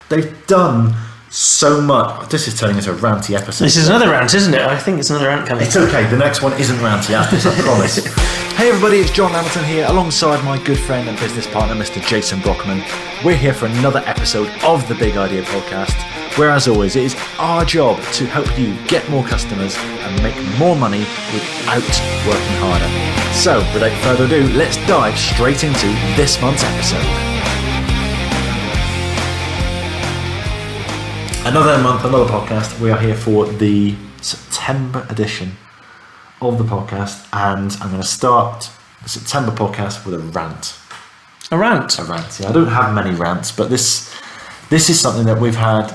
They've done so much. This is turning into a ranty episode. This is another rant, isn't it? I think it's another rant coming. It's okay. The next one isn't ranty after this, I promise. Hey everybody, it's John Hamilton here, alongside my good friend and business partner, Mr. Jason Brockman. We're here for another episode of the Big Idea Podcast, where, as always, it is our job to help you get more customers and make more money without working harder. So, without further ado, let's dive straight into this month's episode. Another month, another podcast. We are here for the September edition of the podcast, and I'm going to start the September podcast with a rant. A rant? A rant, yeah. I don't have many rants, but this is something that we've had,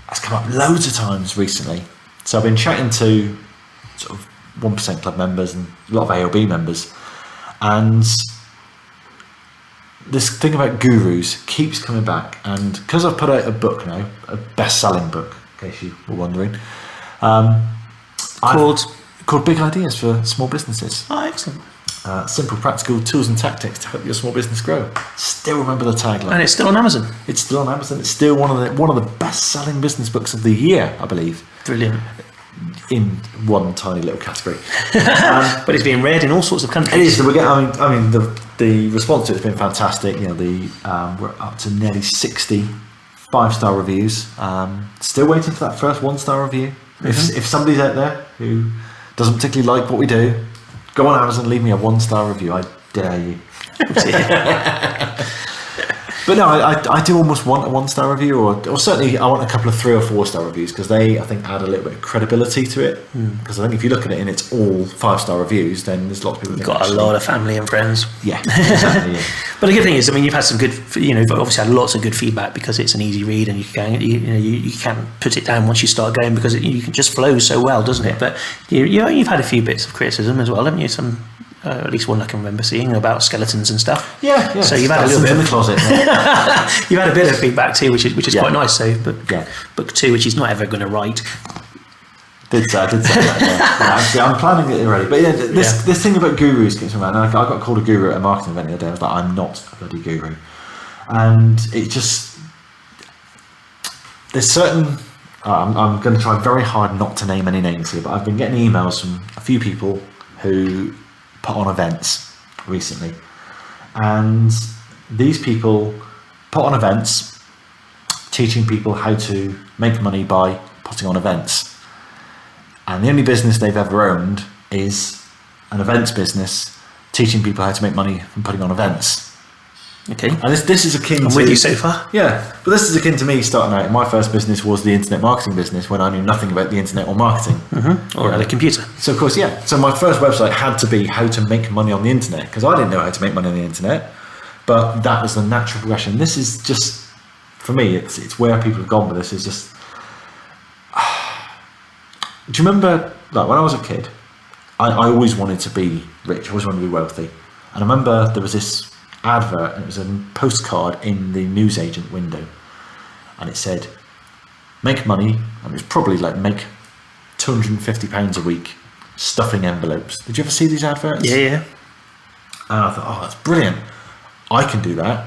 has come up loads of times recently. So I've been chatting to sort of 1% Club members and a lot of AOB members, and this thing about gurus keeps coming back. And because I've put out a book now, a best-selling book, in case you were wondering, called Big Ideas for Small Businesses. Oh, excellent. Simple, practical tools and tactics to help your small business grow. Still remember the tagline. And it's still on Amazon. It's still on Amazon. It's still one of the best-selling business books of the year, I believe. Brilliant. In one tiny little category. But it's being read in all sorts of countries. It is. The response to it has been fantastic. You know, we're up to nearly 60 5-star reviews. Still waiting for that first 1-star review. Mm-hmm. If somebody's out there who doesn't particularly like what we do, go on Amazon and leave me a 1-star review. I dare you. But no, I do almost want a 1-star review, or certainly I want a couple of 3 or 4-star reviews, because they, I think, add a little bit of credibility to it. Because I think if you look at it and it's all 5-star reviews, then there's lots of people. You've got a lot of family and friends. Yeah, exactly. Yeah. But the good thing is, I mean, you've had some good, you've obviously had lots of good feedback, because it's an easy read and you can't put it down once you start going, because you can just flow so well, doesn't it? But you've had a few bits of criticism as well, haven't you? Some. At least one I can remember seeing about skeletons and stuff. Yeah. So you've had a little bit in the closet. Yeah. You've had a bit of feedback too, which is quite nice. So, but yeah. Book 2, which he's not ever going to write. I did say that. Yeah. Actually, I'm planning it already. But yeah, this thing about gurus gets around. I got called a guru at a marketing event the other day. I was like, I'm not a bloody guru, and it just there's certain. I'm going to try very hard not to name any names here, but I've been getting emails from a few people who put on events recently, and these people put on events teaching people how to make money by putting on events, and the only business they've ever owned is an events business teaching people how to make money from putting on events. Okay. And this is akin to... I'm with you so far. Yeah, but this is akin to me starting out. My first business was the internet marketing business, when I knew nothing about the internet or marketing. Mm-hmm. Or had a computer. So of course, yeah. So my first website had to be how to make money on the internet, because I didn't know how to make money on the internet, but that was the natural progression. This is just, for me, it's where people have gone with this. Is just... Do you remember, like, when I was a kid, I always wanted to be rich. I always wanted to be wealthy. And I remember there was this advert, and it was a postcard in the newsagent window, and it said make money, and it was probably like make £250 a week stuffing envelopes. Did you ever see these adverts? Yeah. And I thought, oh, that's brilliant, I can do that.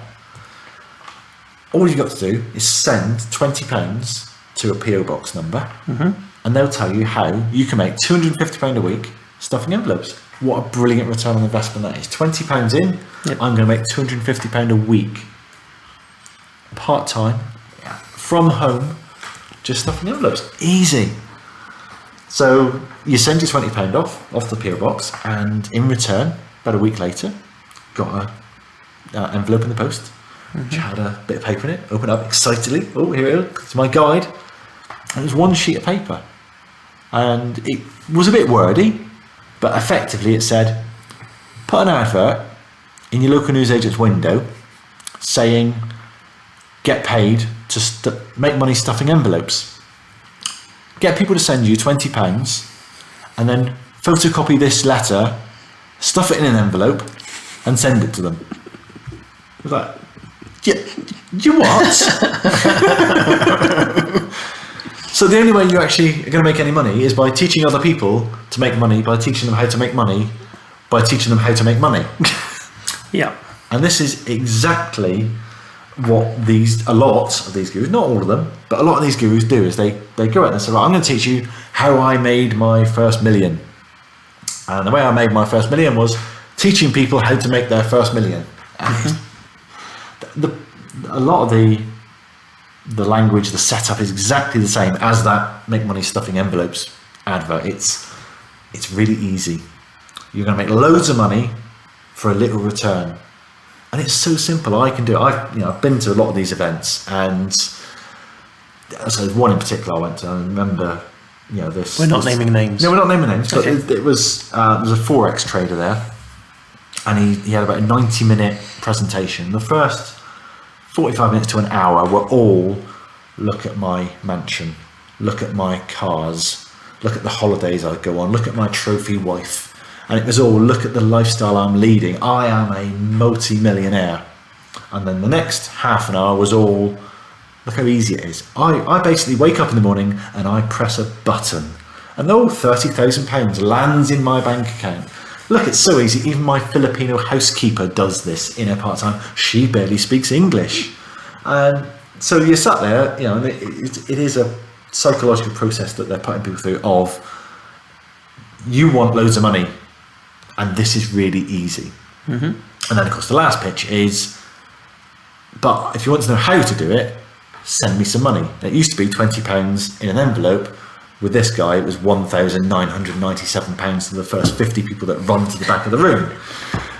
All you got to do is send £20 to a PO box number, and they'll tell you how you can make £250 a week stuffing envelopes. What a brilliant return on investment that is. £20 in, yep. I'm going to make £250 a week, part-time, from home, just stuffing envelopes. Easy. So you send your £20 off the PO box, and in return, about a week later, got an envelope in the post, which had a bit of paper in it. Open up excitedly. Oh, here it is. It's my guide. And it was one sheet of paper, and it was a bit wordy, but effectively it said, put an advert in your local newsagent's window saying, get paid to make money stuffing envelopes. Get people to send you £20, and then photocopy this letter, stuff it in an envelope, and send it to them. I was like, you what? So the only way you actually are going to make any money is by teaching other people to make money, by teaching them how to make money, by teaching them how to make money. Yeah. And this is exactly a lot of these gurus, not all of them, but a lot of these gurus do is they go out and say, right, I'm going to teach you how I made my first million. And the way I made my first million was teaching people how to make their first million. And a lot of the language, the setup is exactly the same as that make money stuffing envelopes advert. It's really easy. You're going to make loads of money for a little return. And it's so simple. I can do it. I've been to a lot of these events, and so there's one in particular I went to. I remember, this. We're not naming names. No, we're not naming names. Okay. But it was there was a forex trader there, and he had about a 90-minute presentation. The first 45 minutes to an hour were all look at my mansion, look at my cars, look at the holidays I go on, look at my trophy wife. And it was all, look at the lifestyle I'm leading. I am a multi-millionaire. And then the next half an hour was all, look how easy it is. I basically wake up in the morning and I press a button. And £30,000 lands in my bank account. Look, it's so easy. Even my Filipino housekeeper does this in her part-time. She barely speaks English. And so you're sat there, and it is a psychological process that they're putting people through of, you want loads of money. And this is really easy. Mm-hmm. And then, of course, the last pitch is, but if you want to know how to do it, send me some money. It used to be £20 in an envelope. With this guy, it was £1,997 to the first 50 people that run to the back of the room.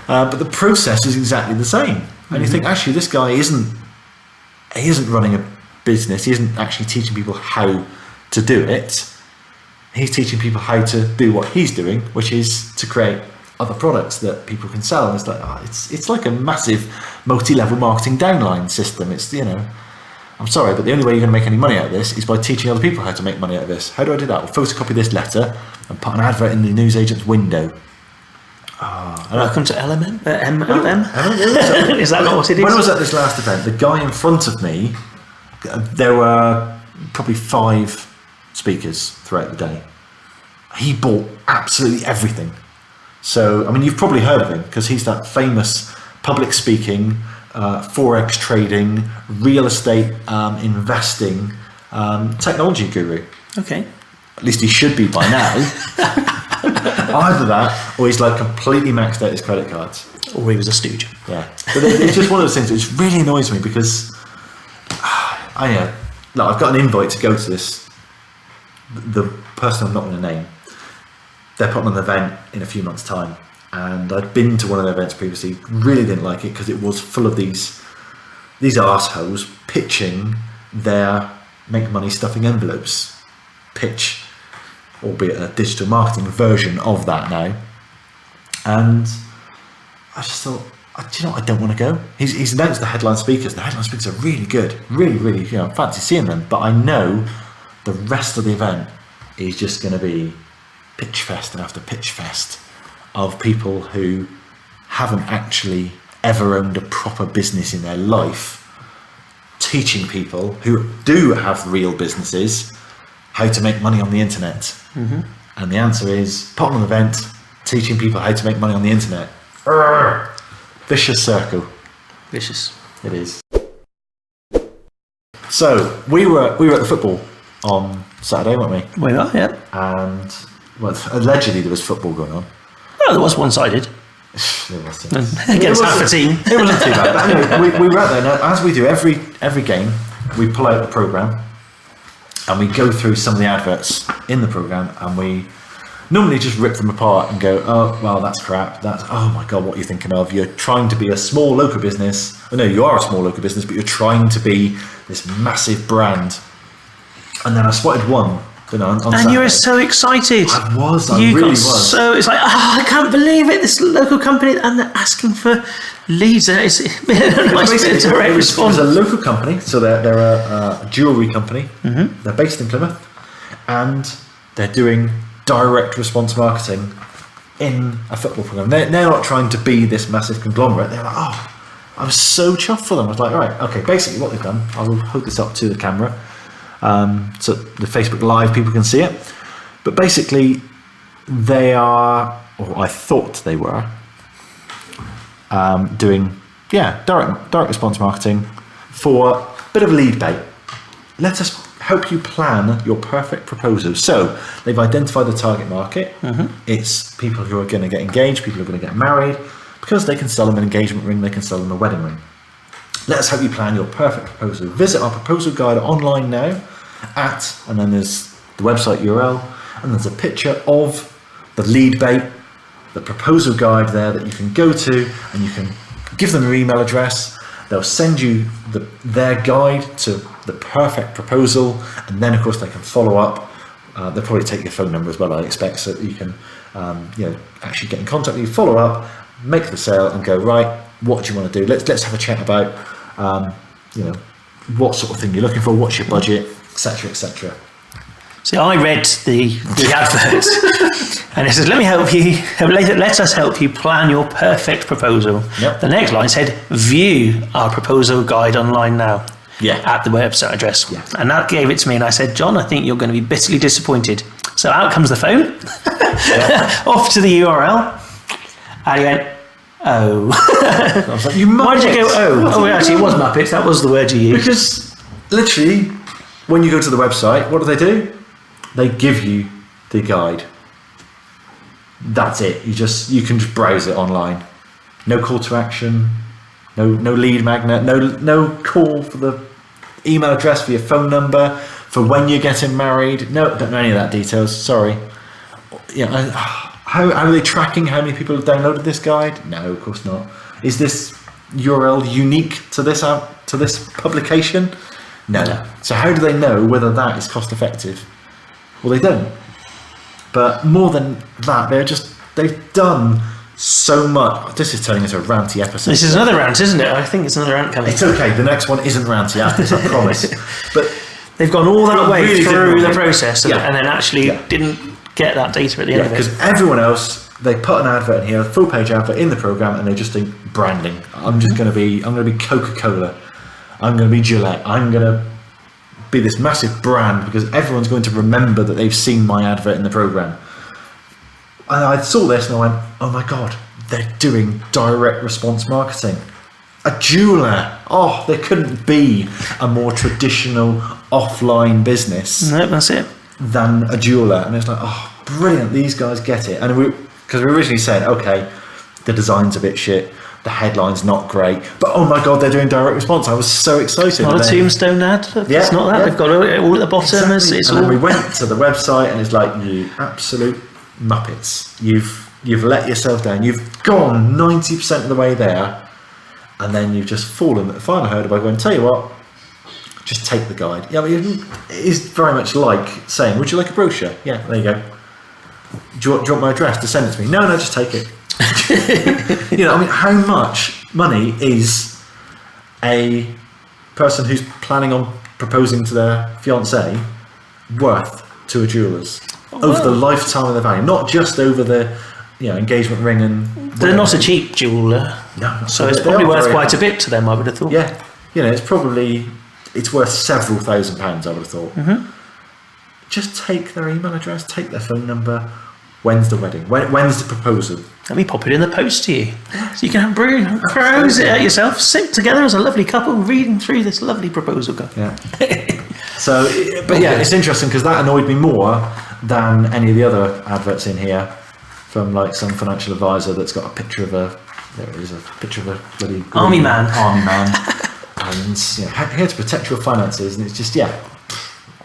But the process is exactly the same. And mm-hmm. you think, actually, this guy isn't running a business. He isn't actually teaching people how to do it. He's teaching people how to do what he's doing, which is to create other products that people can sell. And it's like, it's like a massive multi-level marketing downline system. It's, I'm sorry, but the only way you're going to make any money out of this is by teaching other people how to make money out of this. How do I do that? Well, photocopy this letter and put an advert in the newsagent's window. Welcome to MLM? Is that not what it is? When I was at this last event, the guy in front of me, there were probably 5 speakers throughout the day. He bought absolutely everything. So, you've probably heard of him because he's that famous public speaking, forex trading, real estate investing, technology guru. Okay. At least he should be by now. Either that, or he's like completely maxed out his credit cards. Or he was a stooge. Yeah. But it's just one of those things which really annoys me because I've got an invite to go to this. The person I'm not going to name, they're putting on an event in a few months' time, and I'd been to one of the events previously, really didn't like it because it was full of these arseholes pitching their make money stuffing envelopes pitch, albeit a digital marketing version of that now. And I just thought, I don't want to go. He's announced the headline speakers. The headline speakers are really good, really, fancy seeing them. But I know the rest of the event is just going to be pitch fest and after pitch fest of people who haven't actually ever owned a proper business in their life, teaching people who do have real businesses how to make money on the internet. Mm-hmm. And the answer is put on an event teaching people how to make money on the internet. Urgh. Vicious circle. Vicious. It is. So we were at the football on Saturday, weren't we? We are, yeah. And allegedly there was football going on. Well, there was one-sided. There was, against half a team. It wasn't too bad. But anyway, we were out there. Now, as we do every game, we pull out the programme and we go through some of the adverts in the programme, and we normally just rip them apart and go, oh, well, that's crap. That's, oh my God, what are you thinking of? You're trying to be a small local business. Well, no, you are a small local business, but you're trying to be this massive brand. And then I spotted one, on Saturday. And you were so excited. I really was. So it's like, I can't believe it. This local company, and they're asking for leads. It's a direct response. It's a local company, so they're a jewellery company. Mm-hmm. They're based in Plymouth, and they're doing direct response marketing in a football program. They're not trying to be this massive conglomerate. They're like, I was so chuffed for them. I was like, right, okay. Basically, what they've done, I will hold this up to the camera. So the Facebook Live people can see it, but basically they are, or I thought they were, doing direct response marketing for a bit of lead bait. Let us help you plan your perfect proposal. So they've identified the target market. It's people who are going to get engaged, people who are going to get married, because they can sell them an engagement ring, they can sell them a wedding ring. Let us help you plan your perfect proposal. Visit our proposal guide online now and then there's the website URL, and there's a picture of the lead bait, the proposal guide there that you can go to, and you can give them your email address. They'll send you their guide to the perfect proposal, and then of course they can follow up. They'll probably take your phone number as well, I expect, so that you can actually get in contact with you, follow up, make the sale, and go, right, what do you want to do? Let's have a chat about what sort of thing you're looking for, what's your budget, etc., etc. See, I read the advert and it says, let us help you plan your perfect proposal. Yep. The next line said, view our proposal guide online now. Yeah. At the website address. Yeah. And that gave it to me and I said, John, I think you're going to be bitterly disappointed. So out comes the phone, off to the URL, and he went, oh. I was like, you Muppets. Why did you go, oh? Oh, actually, it was Muppets. That was the word you used. Because literally, when you go to the website, what do? They give you the guide. That's it. You can just browse it online. No call to action. No lead magnet. No call for the email address, for your phone number, for when you're getting married. No, don't know any of that details. Sorry. How are they tracking how many people have downloaded this guide? No, of course not. Is this URL unique to this publication? No. So how do they know whether that is cost effective? Well, they don't. But more than that, they've done so much. This is turning into a ranty episode. This is another rant, isn't it? I think it's another rant coming. It's okay. The next one isn't ranty after this, I promise. But they've gone all that way really through the process and then actually Yeah. didn't get that data at the end of it. Because everyone else, they put an advert in here, a full page advert in the program, and they just think branding. I'm going to be Coca-Cola. I'm going to be Gillette. I'm going to be this massive brand because everyone's going to remember that they've seen my advert in the program. And I saw this and I went, oh my God, they're doing direct response marketing. A jeweler. Oh, there couldn't be a more traditional offline business. No, that's it. Than a jeweler. And it's like, oh, brilliant, these guys get it. And because we originally said, okay, the design's a bit shit, the headline's not great, but oh my God, they're doing direct response. I was so excited. Not a tombstone ad. It's not that. They've got it all at the bottom. Exactly. It's and all... then we went to the website and it's like, you absolute Muppets. You've let yourself down. You've gone 90% of the way there, and then you've just fallen at the final hurdle by going, tell you what, just take the guide. Yeah, it is very much like saying, would you like a brochure? Yeah, there you go. Do you want my address to send it to me? No, just take it. How much money is a person who's planning on proposing to their fiancé worth to a jeweller's over the lifetime of their value, not just over the engagement ring and they're not a cheap jeweller. No, so it's probably worth quite a bit to them, I would have thought. Yeah, it's worth several £1,000s, I would have thought. Mm-hmm. Just take their email address, take their phone number. When's the wedding? When's the proposal? Let me pop it in the post to you, so you can peruse it at yourself, sit together as a lovely couple, reading through this lovely proposal guide. Yeah. It's interesting because that annoyed me more than any of the other adverts in here from like some financial advisor that's got a picture of a bloody army man, and here to protect your finances, and it's just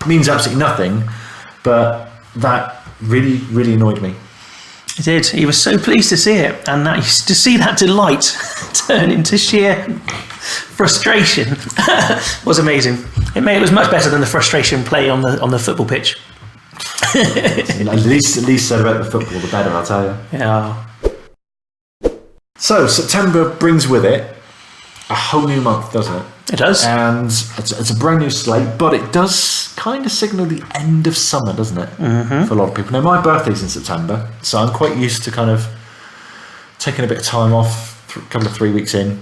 means absolutely nothing, but that really, really annoyed me. It did. He was so pleased to see it, and to see that delight turn into sheer frustration was amazing. It was much better than the frustration play on the football pitch. At least said about the football, the better, I'll tell you. Yeah. So September brings with it a whole new month, doesn't it? It does. And it's a brand new slate, but it does kind of signal the end of summer, doesn't it? Mm-hmm. For a lot of people. Now, my birthday's in September, so I'm quite used to kind of taking a bit of time off, a couple of 3 weeks in.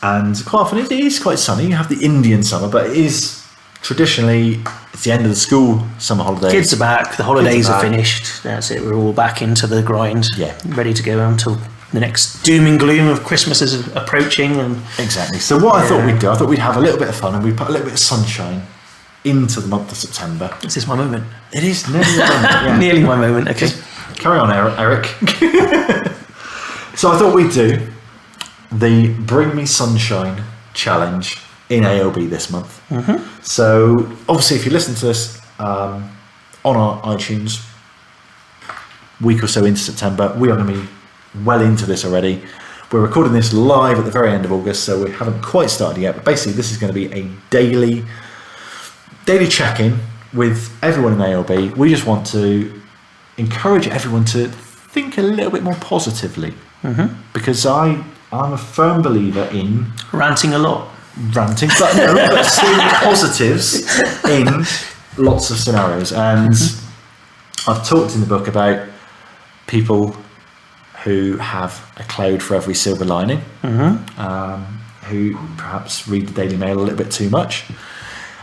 And quite often it is quite sunny. You have the Indian summer, but it is traditionally, it's the end of the school summer holidays. Kids are back, the holidays are finished. That's it, we're all back into the grind. Yeah. Ready to go until the next doom and gloom of Christmas is approaching. And exactly. So what I thought we'd do, I thought we'd have a little bit of fun and we'd put a little bit of sunshine into the month of September. Is this my moment? It is nearly your moment, yeah. Nearly my moment, okay. Carry on, Eric. So I thought we'd do the Bring Me Sunshine challenge in AOB this month. So obviously if you listen to this on our iTunes week or so into September, we are going to be well into this already. We're recording this live at the very end of August, so we haven't quite started yet, but basically this is going to be a daily check-in with everyone in AOB. We just want to encourage everyone to think a little bit more positively, because I'm a firm believer in ranting a lot. Ranting, but no, but seeing positives in lots of scenarios. And I've talked in the book about people who have a cloud for every silver lining, who perhaps read the Daily Mail a little bit too much,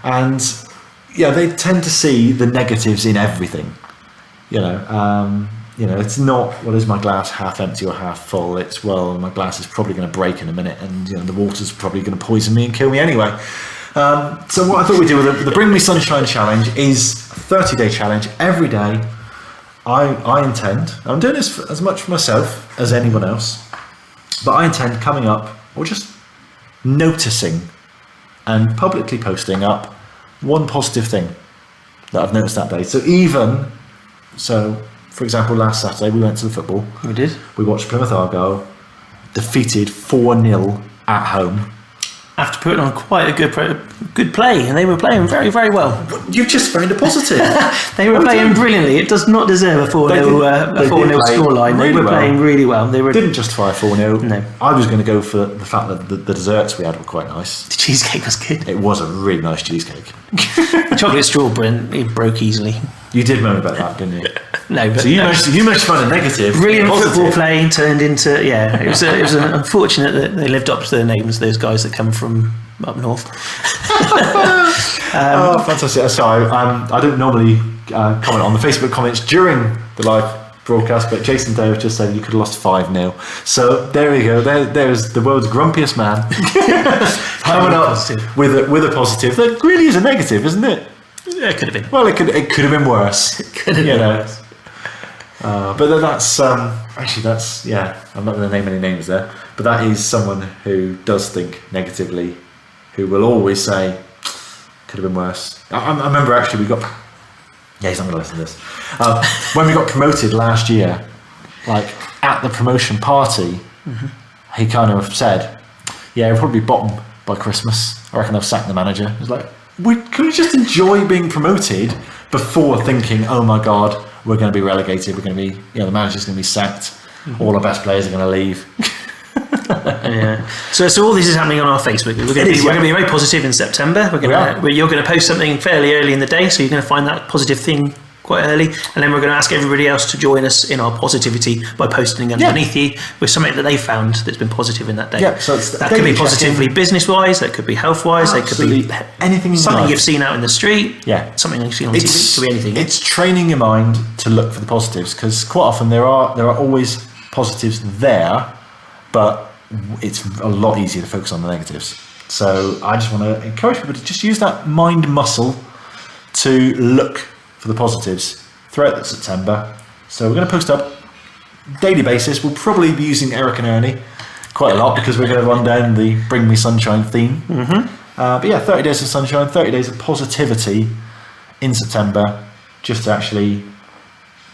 and they tend to see the negatives in everything. It's not, well, is my glass half empty or half full? It's, well, my glass is probably going to break in a minute, and the water's probably going to poison me and kill me anyway. So what I thought we'd do with the Bring Me Sunshine challenge is a 30-day challenge. Every day I intend, I'm doing this as much for myself as anyone else, but I intend coming up, or just noticing and publicly posting up one positive thing that I've noticed that day. So for example, last Saturday we went to the football. We did. We watched Plymouth Argyle defeated 4-0 at home. After putting on quite a good play, and they were playing very, very well. You've just found a positive. They were playing brilliantly. It does not deserve a 4-0 scoreline. They were playing really well. They didn't justify a 4-0. No. I was going to go for the fact that the desserts we had were quite nice. The cheesecake was good. It was a really nice cheesecake. The chocolate strawberry, it broke easily. You did moan about that, didn't you? No, but so you managed to find a negative. Brilliant football playing turned into it was unfortunate that they lived up to their names. Those guys that come from up north. Fantastic! Sorry, I don't normally comment on the Facebook comments during the live broadcast, but Jason Dale just said you could have lost 5-0. So there we go. There's the world's grumpiest man coming up with a positive that really is a negative, isn't it? Yeah, it could have been. Well, it could have been worse. It could have been worse. But that's that's I'm not going to name any names there, but that is someone who does think negatively, who will always say could have been worse. I remember actually he's not going to listen to this. When we got promoted last year, like at the promotion party, he kind of said, we'll probably be bottom by Christmas. I reckon I've sacked the manager. It was like, can we just enjoy being promoted before thinking, oh my God, we're going to be relegated, we're going to be, the manager's going to be sacked, all our best players are going to leave. So all this is happening on our Facebook. We're going to be very positive in September. You're going to post something fairly early in the day, so you're going to find that positive thing quite early, and then we're going to ask everybody else to join us in our positivity by posting underneath you with something that they found that's been positive in that day. So that could be positively business-wise, that could be health-wise, that could be anything. Something you've seen out in the street. Something you've seen on TV. It could be anything. It's training your mind to look for the positives, because quite often there are always positives there, but it's a lot easier to focus on the negatives. So I just want to encourage people to just use that mind muscle to look for the positives throughout September. So we're going to post up daily basis. We'll probably be using Eric and Ernie quite a lot, because we're going to run down the Bring Me Sunshine theme. But 30 days of sunshine, 30 days of positivity in September, just to actually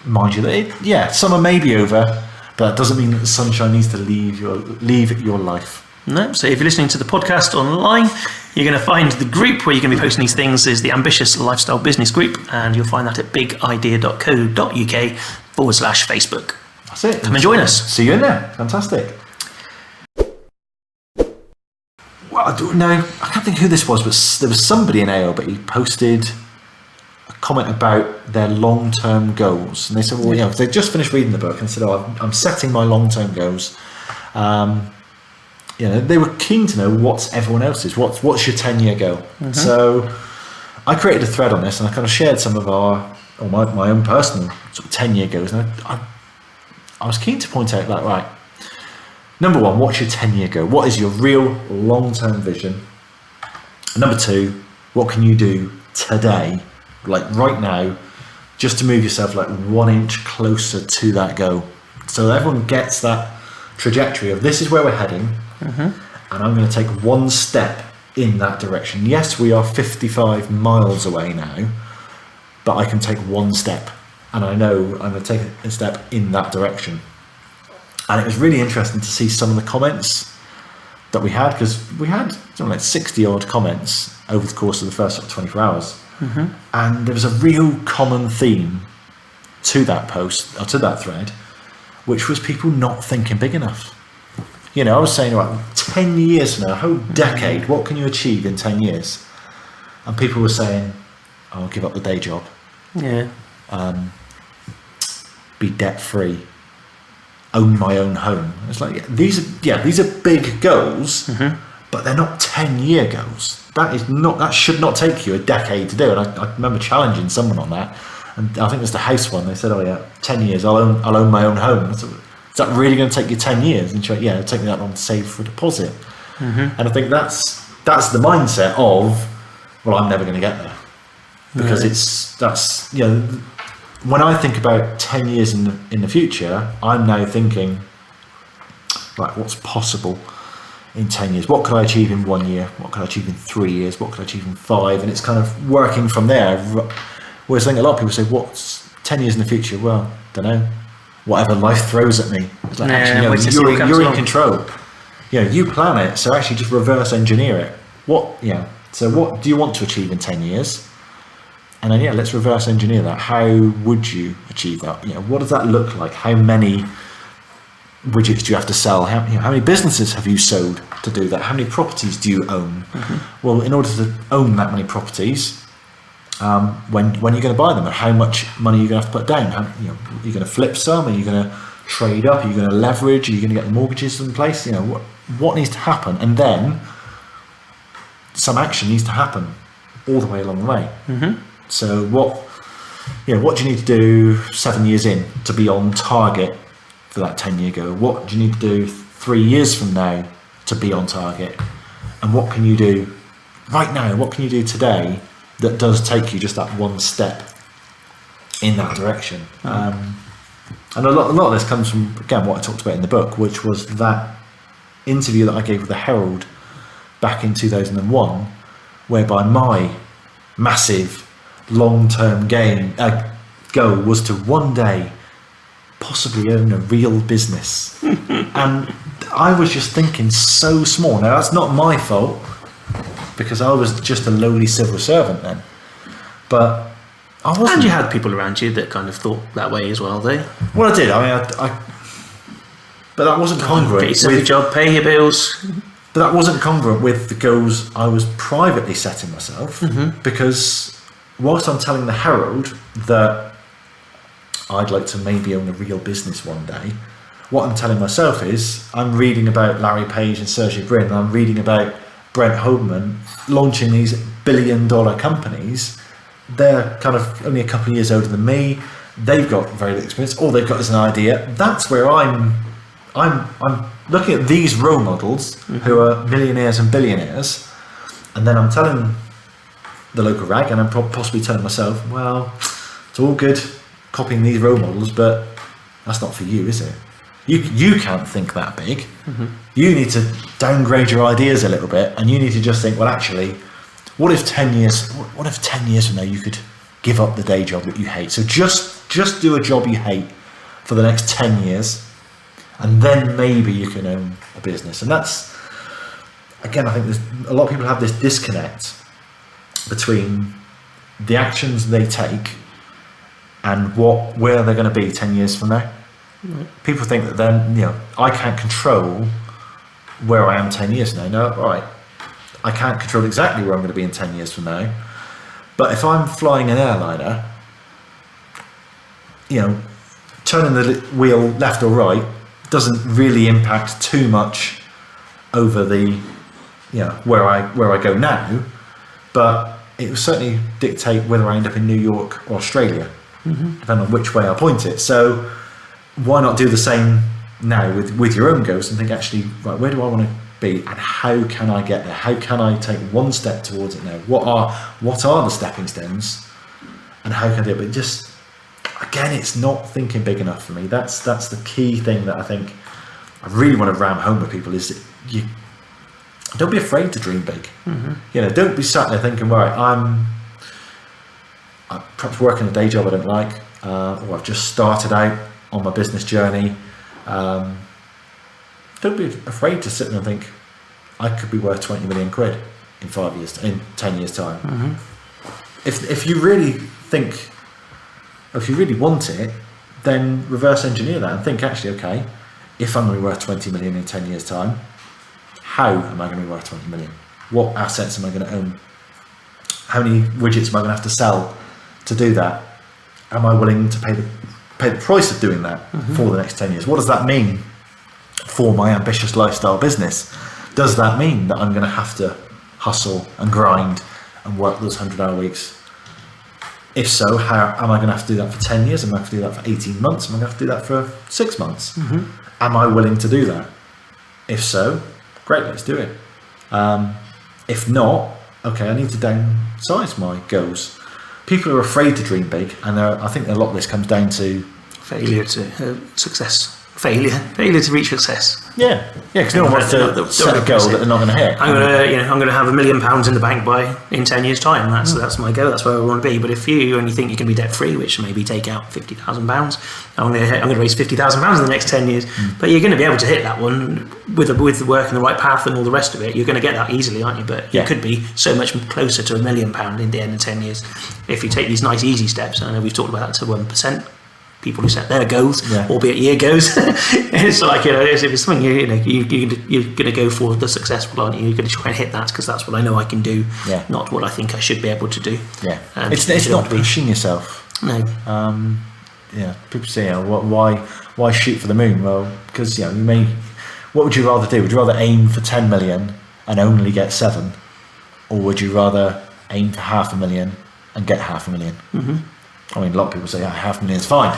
remind you that summer may be over, but that doesn't mean that the sunshine needs to leave your life. No, so if you're listening to the podcast online, you're going to find the group where you're going to be posting these things is the Ambitious Lifestyle Business Group, and you'll find that at bigidea.co.uk/Facebook. That's it. Come and join us. See you in there. Fantastic. Well, I can't think who this was, but there was somebody in AOB posted a comment about their long-term goals, and they said, well, they just finished reading the book and said, I'm setting my long-term goals. They were keen to know what's everyone else's. What's your 10-year goal? So I created a thread on this, and I kind of shared some of my own personal sort of 10-year goals. And I was keen to point out that, right, number one, what's your 10-year goal? What is your real long-term vision? Number two, what can you do today, like right now, just to move yourself like 1 inch closer to that goal? So everyone gets that trajectory of this is where we're heading, and I'm going to take one step in that direction. Yes, we are 55 miles away now, but I can take one step, and I know I'm going to take a step in that direction. And it was really interesting to see some of the comments that we had, because we had something like 60 odd comments over the course of the first 24 hours. And there was a real common theme to that post, or to that thread, which was people not thinking big enough. You know, I was saying about 10 years from now, a whole decade, what can you achieve in 10 years? And people were saying, I'll give up the day job. Yeah. Be debt free. Own my own home. It's like, these are big goals, but they're not 10-year goals. That should not take you a decade to do. And I remember challenging someone on that, and I think it was the house one. They said, "Oh yeah, 10 years, I'll own my own home." I said, is that really going to take you 10 years? And she went, yeah, it'll take me that long to save for a deposit. And I think that's the mindset of, well, I'm never going to get there, because that's when I think about 10 years in the future, I'm now thinking, like, what's possible in 10 years? What could I achieve in 1 year? What could I achieve in 3 years? What could I achieve in 5? And it's kind of working from there. Whereas I think a lot of people say, what's 10 years in the future? Well, don't know. Whatever life throws at me. It's like, actually, you're in control. You plan it, so actually just reverse engineer it. So what do you want to achieve in 10 years? And then, let's reverse engineer that. How would you achieve that? What does that look like? How many widgets do you have to sell? How many businesses have you sold to do that? How many properties do you own? Well, in order to own that many properties, when are you going to buy them? And how much money are you going to have to put down? Are you going to flip some? Are you going to trade up? Are you going to leverage? Are you going to get the mortgages in place? What needs to happen? And then some action needs to happen all the way along the way. So what do you need to do 7 years in to be on target for that 10-year goal? What do you need to do 3 years from now to be on target? And what can you do right now? What can you do today that does take you just that one step in that direction? And a lot of this comes from, again, what I talked about in the book, which was that interview that I gave with the Herald back in 2001, whereby my massive long-term goal was to one day possibly own a real business. And I was just thinking so small. Now, that's not my fault, because I was just a lowly civil servant then. But I wasn't. And you had people around you that kind of thought that way as well, though. Well, I did. I mean, but that wasn't congruent. Get yourself a job, pay your bills. But that wasn't congruent with the goals I was privately setting myself, because whilst I'm telling the Herald that I'd like to maybe own a real business one day, what I'm telling myself is I'm reading about Larry Page and Sergey Brin, and I'm reading about Brent Hoagman launching these billion-dollar companies. They're kind of only a couple of years older than me. They've got very little experience. All they've got is an idea. That's where I'm looking at these role models who are millionaires and billionaires, and then I'm telling the local rag, and I'm possibly telling myself, well, it's all good copying these role models, but that's not for you, is it? You can't think that big. You need to downgrade your ideas a little bit, and you need to just think, well, actually, what if 10 years from now you could give up the day job that you hate? So just do a job you hate for the next 10 years, and then maybe you can own a business. And that's, again, I think there's a lot of people have this disconnect between the actions they take and where they're going to be 10 years from now. People think that then, I can't control where I am 10 years from now. No, all right, I can't control exactly where I'm going to be in 10 years from now. But if I'm flying an airliner, turning the wheel left or right doesn't really impact too much over the, where I go now. But it will certainly dictate whether I end up in New York or Australia, depending on which way I point it. So why not do the same now with your own goals and think, actually, right, where do I want to be, and how can I get there? How can I take one step towards it now? What are the stepping stones, and how can I do it? But just, again, it's not thinking big enough for me. That's the key thing that I think I really want to ram home with people, is that you don't be afraid to dream big. Don't be sat there thinking, right, I'm perhaps working a day job I don't like, or I've just started out on my business journey. Don't be afraid to sit there and think, I could be worth 20 million quid in 10 years time. If you really think, if you really want it, then reverse engineer that and think, actually, okay, if I'm going to be worth 20 million in 10 years time, how am I going to be worth 20 million? What assets am I going to own? How many widgets am I going to have to sell to do that? Am I willing to pay the price of doing that for the next 10 years? What does that mean for my ambitious lifestyle business? Does that mean that I'm going to have to hustle and grind and work those 100-hour weeks? If so, how am I going to have to do that for 10 years? Am I going to have to do that for 18 months? Am I going to have to do that for 6 months? Am I willing to do that? If so, great, let's do it. If not, okay, I need to downsize my goals. People are afraid to dream big, and I think a lot of this comes down to failure to success. Failure to reach success. Yeah, because no one wants to set a goal that they're not going to hit. I'm going to have £1 million in the bank in 10 years' time. That's my goal. That's where I want to be. But if you only think you can be debt free, which maybe take out £50,000, I'm going to raise £50,000 in the next 10 years. But you're going to be able to hit that one with the work and the right path and all the rest of it. You're going to get that easily, aren't you? But you could be so much closer to £1 million in the end of 10 years if you take these nice easy steps. And I know we've talked about that to 1%. People who set their goals, albeit year goals. It's like, if it's something you're going to go for the successful, aren't you? You're going to try and hit that because that's what I know I can do, not what I think I should be able to do. It's not pushing yourself. No. People say, why shoot for the moon? Well, because you may. What would you rather do? Would you rather aim for 10 million and only get 7, or would you rather aim for 500,000 and get 500,000? I mean, a lot of people say, 500,000 is fine.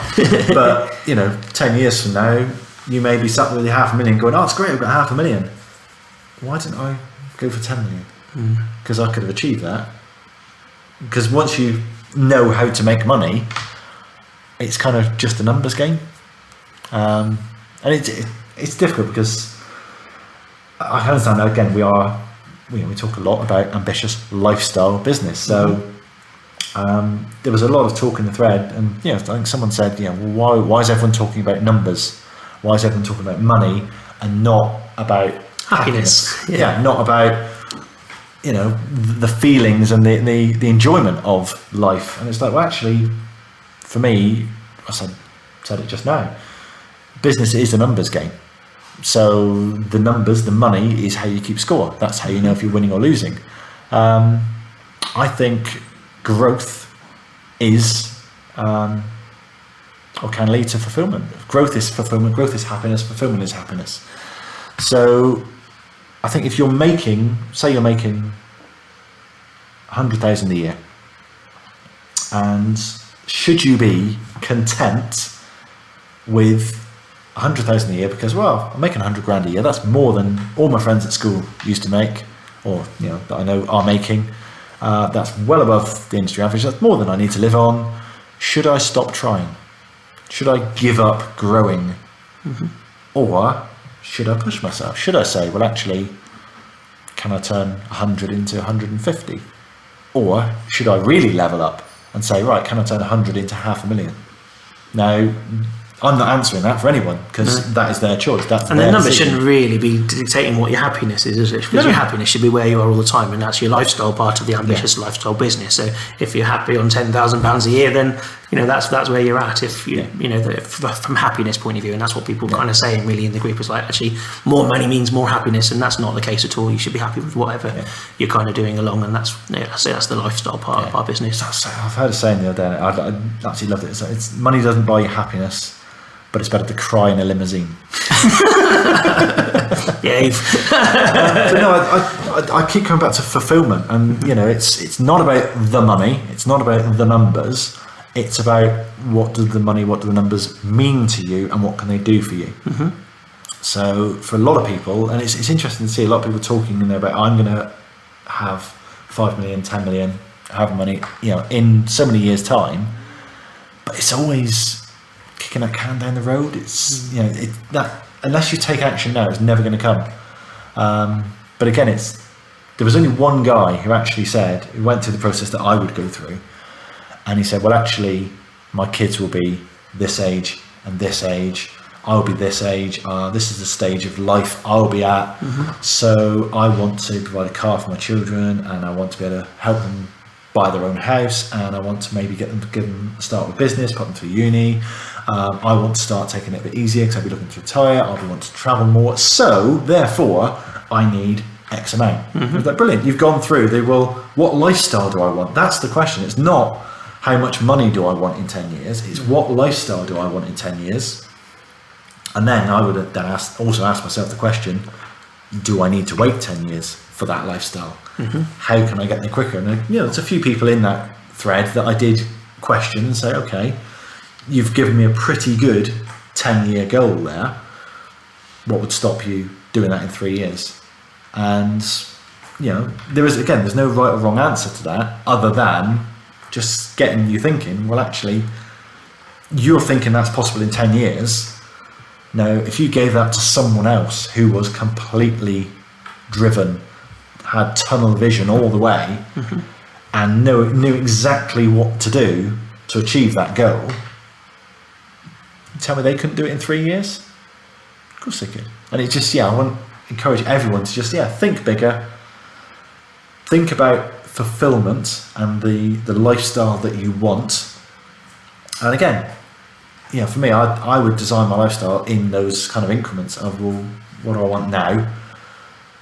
But, 10 years from now, you may be sat with your 500,000 going, oh, it's great, I've got 500,000. Why didn't I go for 10 million? Because I could have achieved that. Because once you know how to make money, it's kind of just a numbers game. And it's difficult because I understand that, again, we talk a lot about ambitious lifestyle business. So, there was a lot of talk in the thread, and I think someone said, why is everyone talking about numbers? Why is everyone talking about money and not about happiness? Not about the feelings and the enjoyment of life. And it's like, well, actually, for me, I said it just now. Business is a numbers game. So the numbers, the money, is how you keep score. That's how you know if you're winning or losing. I think growth is or can lead to fulfillment. Growth is fulfillment, growth is happiness, fulfillment is happiness. So I think if you're making, say you're making 100,000 a year, and should you be content with 100,000 a year because, well, I'm making 100 grand a year, that's more than all my friends at school used to make, or that I know are making. That's well above the industry average. That's more than I need to live on. Should I stop trying? Should I give up growing? Or should I push myself? Should I say, well, actually, can I turn 100 into 150? Or should I really level up and say, right, can I turn 100 into 500,000? Now, I'm not answering that for anyone because that is their choice. And the number shouldn't really be dictating what your happiness is it? Because your happiness should be where you are all the time, and that's your lifestyle part of the ambitious lifestyle business. So if you're happy on £10,000 a year, then that's where you're at. If from happiness point of view, and that's what people kind of saying really in the group is like, actually, more money means more happiness, and that's not the case at all. You should be happy with whatever you're kind of doing along, and that's the lifestyle part of our business. I've heard a saying the other day. I actually loved it. It's money doesn't buy you happiness, but it's better to cry in a limousine. But no, I keep coming back to fulfillment, and it's not about the money, it's not about the numbers, it's about what do the money, what do the numbers mean to you, and what can they do for you. So for a lot of people, and it's interesting to see a lot of people talking about, I'm going to have 5 million, 10 million, however many, in so many years' time. But it's always kicking that can down the road. It's that unless you take action now, it's never going to come. But again, there was only one guy who actually said, who went through the process that I would go through, and he said, well, actually, my kids will be this age and this age. I'll be this age. This is the stage of life I'll be at. So I want to provide a car for my children, and I want to be able to help them buy their own house, and I want to maybe give them a start with business, put them through uni. I want to start taking it a bit easier because I'll be looking to retire. I'll be wanting to travel more. So therefore, I need X amount. It's like, brilliant. You've gone through what lifestyle do I want? That's the question. It's not how much money do I want in 10 years. It's what lifestyle do I want in 10 years? And then I would then also ask myself the question, do I need to wait 10 years for that lifestyle? How can I get there quicker? And there's a few people in that thread that I did question and say, okay, you've given me a pretty good 10-year goal there. What would stop you doing that in 3 years? And there's no right or wrong answer to that, other than just getting you thinking, well, actually, you're thinking that's possible in 10 years. Now, if you gave that to someone else who was completely driven, had tunnel vision all the way, and knew exactly what to do to achieve that goal, you tell me they couldn't do it in 3 years? Of course they could. And it just, I want to encourage everyone to just, think bigger, think about fulfillment and the lifestyle that you want. And again, for me, I would design my lifestyle in those kind of increments of, well, what do I want now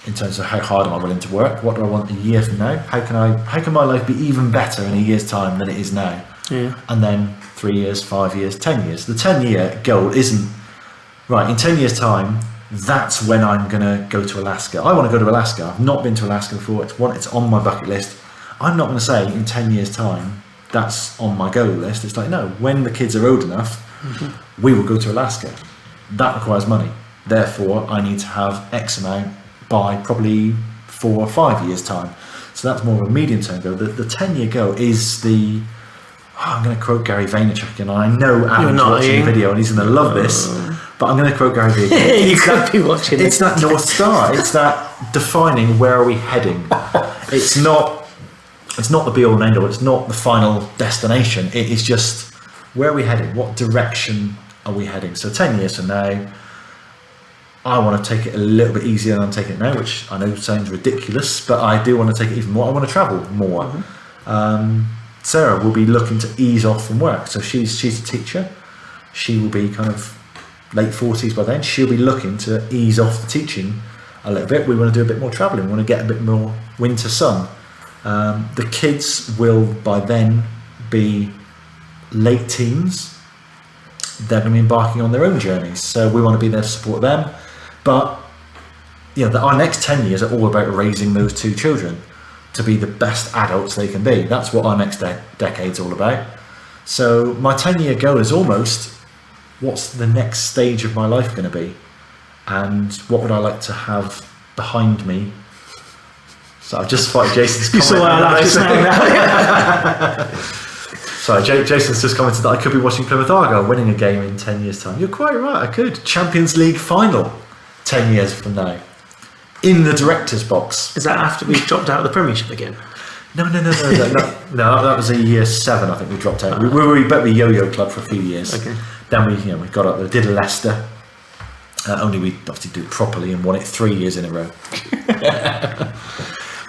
in terms of how hard am I willing to work? What do I want a year from now? How can my life be even better in a year's time than it is now? Yeah. And then 3 years, 5 years, 10 years. The 10-year goal isn't, right, in 10 years' time, that's when I'm going to go to Alaska. I want to go to Alaska. I've not been to Alaska before. It's on my bucket list. I'm not going to say in 10 years' time, that's on my goal list. It's like, no, when the kids are old enough, we will go to Alaska. That requires money. Therefore, I need to have X amount by probably 4 or 5 years' time. So that's more of a medium-term goal. The 10-year goal is I'm going to quote Gary Vaynerchuk again. I know Adam's watching the video and he's going to love this, but I'm going to quote Gary Vaynerchuk. You could be watching it. It's that North Star. It's that defining where are we heading. It's not the be-all and end-all. It's not the final destination. It is just, where are we heading? What direction are we heading? So 10 years from now, I want to take it a little bit easier than I'm taking it now, which I know sounds ridiculous, but I do want to take it even more. I want to travel more. Sarah will be looking to ease off from work. So she's a teacher. She will be kind of late 40s by then. She'll be looking to ease off the teaching a little bit. We want to do a bit more travelling. We want to get a bit more winter sun. The kids will by then be late teens. They're going to be embarking on their own journeys. So we want to be there to support them. But our next 10 years are all about raising those two children to be the best adults they can be. That's what our next decade's all about. So my 10-year goal is almost, what's the next stage of my life going to be? And what would I like to have behind me? So I've just spotted Jason's comment. You saw our laugh now. Sorry, Jason's just commented that I could be watching Plymouth Argyle winning a game in 10 years' time. You're quite right, I could. Champions League final 10 years from now. In the director's box. Is that after we've dropped out of the Premiership again? No, that was a year 7, I think we dropped out. We were yo-yo club for a few years. Okay. Then we got up there, did Leicester. Only we obviously did it properly and won it 3 years in a row.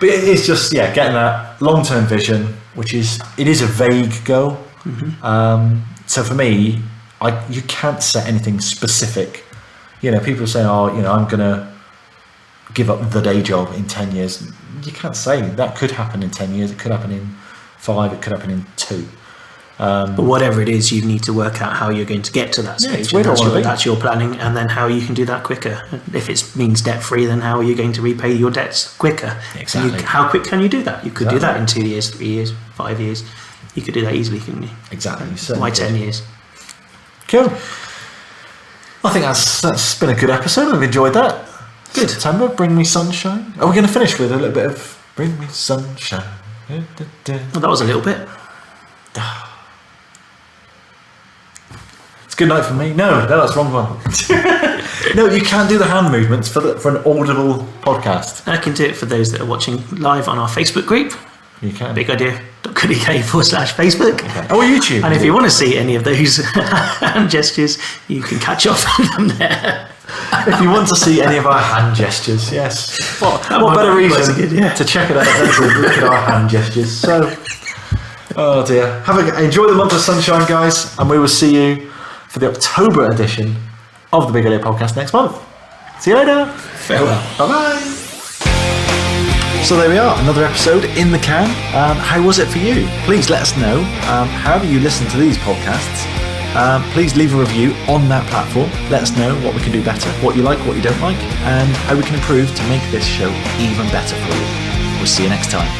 But it's just, getting that long-term vision, which is a vague goal. So for me, you can't set anything specific. People say, I'm going to give up the day job in 10 years. You can't say that could happen in 10 years. It could happen in 5. It could happen in 2. But whatever it is, you need to work out how you're going to get to that stage. That's your planning, and then how you can do that quicker. If it means debt-free, then how are you going to repay your debts quicker? Exactly. How quick can you do that? You could do that in 2 years, 3 years, 5 years. You could do that easily, couldn't you? Exactly. Why 10 years? Cool. I think that's been a good episode. I've enjoyed that. Good. September, Bring Me Sunshine. Are we going to finish with a little bit of Bring Me Sunshine? Well, that was a little bit. It's good night for me. No, that's the wrong one. No, you can't do the hand movements for an audible podcast. I can do it for those that are watching live on our Facebook group. You can. bigadea.co.uk/Facebook. Okay. Oh, YouTube. And if you want to see any of those hand gestures, you can catch up on them there. If you want to see any of our hand gestures, yes. What better reason to check it out than to look at our hand gestures? So, oh dear. Enjoy the month of sunshine, guys, and we will see you for the October edition of the Big Idea Podcast next month. See you later. Farewell. Bye-bye. So there we are, another episode in the can. How was it for you? Please let us know. However you listen to these podcasts, please leave a review on that platform. Let us know what we can do better, what you like, what you don't like, and how we can improve to make this show even better for you. We'll see you next time.